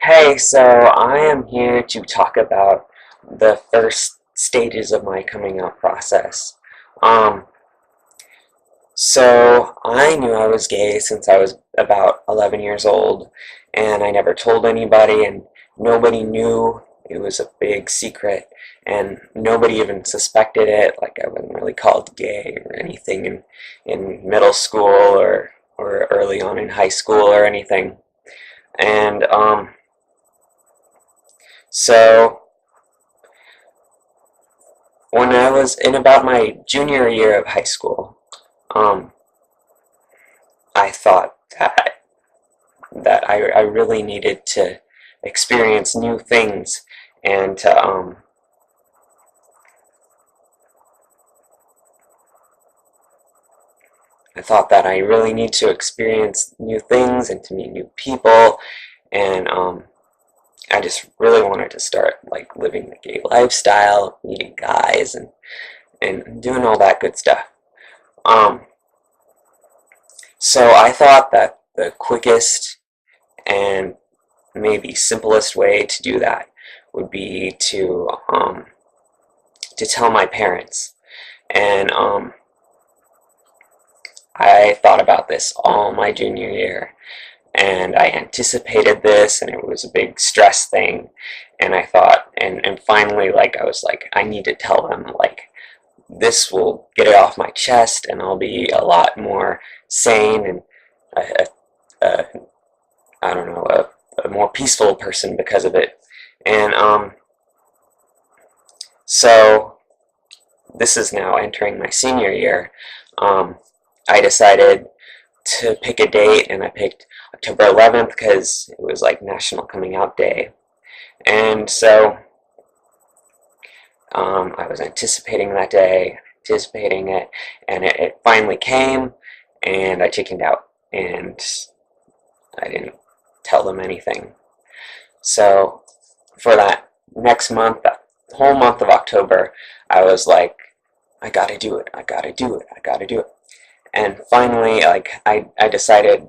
Hey, so I am here to talk about the first stages of my coming out process. Um, so I knew I was gay since I was about 11 years old, and I never told anybody, and nobody knew. It was a big secret, and nobody even suspected it. Like I wasn't really called gay or anything in middle school or early on in high school or anything. And so when I was in about my junior year of high school, um, I thought that I really needed to experience new things and to I thought that I really need to experience new things and to meet new people, and I just really wanted to start like living the gay lifestyle, meeting guys, and doing all that good stuff. Um, so I thought that the quickest and maybe simplest way to do that would be to tell my parents. And I thought about this all my junior year, and I anticipated this, and it was a big stress thing. And I thought, and finally, like I was like, I need to tell them, like this will get it off my chest, and I'll be a lot more sane and a, a, I don't know, a more peaceful person because of it. And so this is now entering my senior year. Um, I decided to pick a date, and I picked October 11th because it was like National Coming Out Day. And so I was anticipating that day, anticipating it, and it finally came, and I chickened out, and I didn't tell them anything. So for that next month, that whole month of October, I was like, I gotta do it, I gotta do it, I gotta do it. And finally, like, I decided,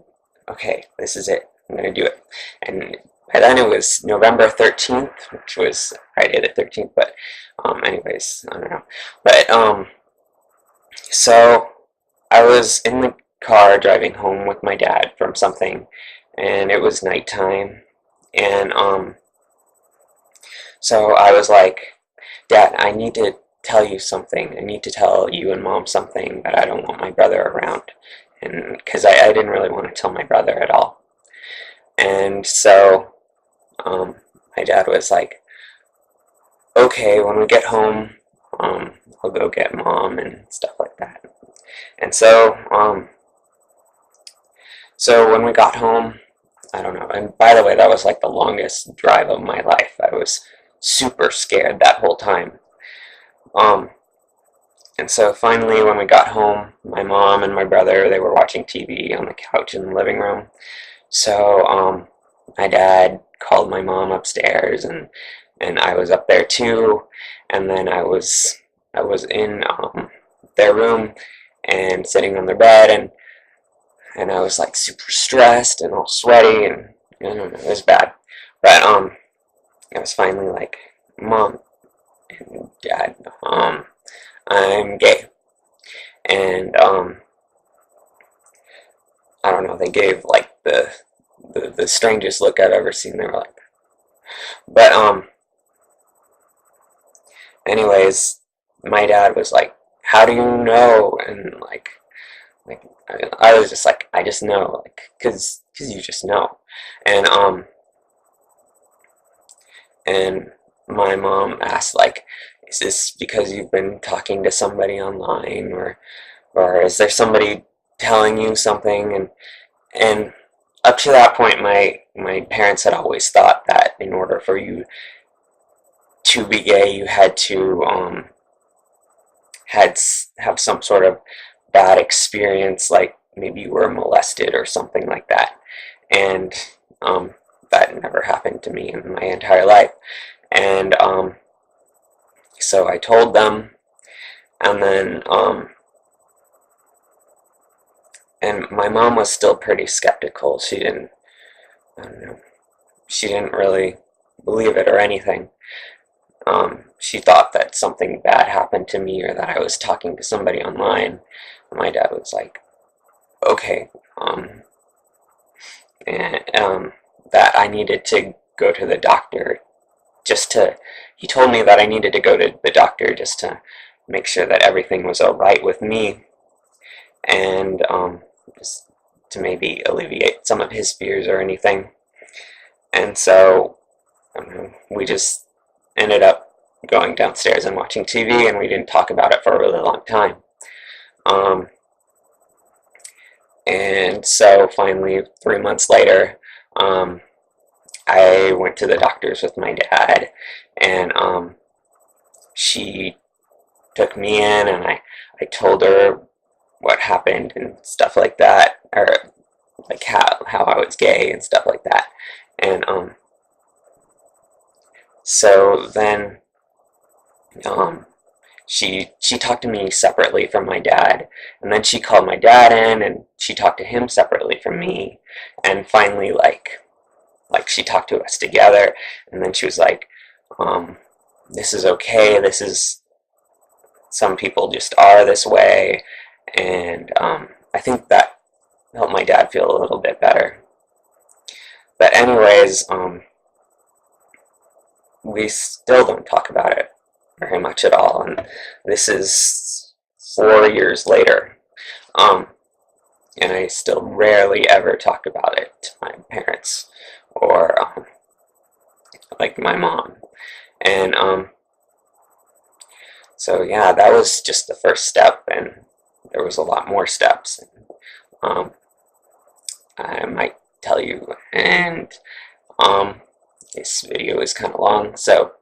okay, this is it, I'm gonna do it. And by then it was November 13th, which was Friday the 13th, but anyways, I don't know. But so I was in the car driving home with my dad from something, and it was nighttime, and so I was like, Dad, I need to tell you something. I need to tell you and Mom something, but I don't want my brother around. And because I didn't really want to tell my brother at all. And so um, my dad was like, okay, when we get home, I'll go get Mom and stuff like that. And so when we got home, I don't know. And by the way, that was like the longest drive of my life. I was super scared that whole time. Um, And so finally, when we got home, my mom and my brother, they were watching TV on the couch in the living room. So my dad called my mom upstairs, and I was up there too. And then I was in their room and sitting on their bed, and I was like super stressed and all sweaty, and I don't know, it was bad. But I was finally like, Mom and Dad, I'm gay. And I don't know, they gave like the strangest look I've ever seen. They were like, but anyways, my dad was like, how do you know? And like I was just like, I just know, like, cause you just know. And and my mom asked like, is this because you've been talking to somebody online, or is there somebody telling you something? And up to that point, my parents had always thought that in order for you to be gay, you had to have some sort of bad experience, like maybe you were molested or something like that. And um, that never happened to me in my entire life. And so I told them, and then and my mom was still pretty skeptical. She didn't, I don't know, she didn't really believe it or anything. She thought that something bad happened to me or that I was talking to somebody online. My dad was like, okay, and that I needed to go to the doctor just to, he told me that I needed to go to the doctor just to make sure that everything was all right with me, and just to maybe alleviate some of his fears or anything. And so we just ended up going downstairs and watching TV, and we didn't talk about it for a really long time. Um, and so finally, 3 months later, I went to the doctor's with my dad, and she took me in, and I told her what happened and stuff like that, or like how I was gay and stuff like that. And so then she talked to me separately from my dad, and then she called my dad in, and she talked to him separately from me, and finally like she talked to us together, and then she was like, this is okay, this is, some people just are this way, and I think that helped my dad feel a little bit better. But anyways, we still don't talk about it very much at all, and this is 4 years later, and I still rarely ever talk about it to my parents or like my mom. And so yeah, that was just the first step, and there was a lot more steps. Um, I might tell you, and this video is kind of long, so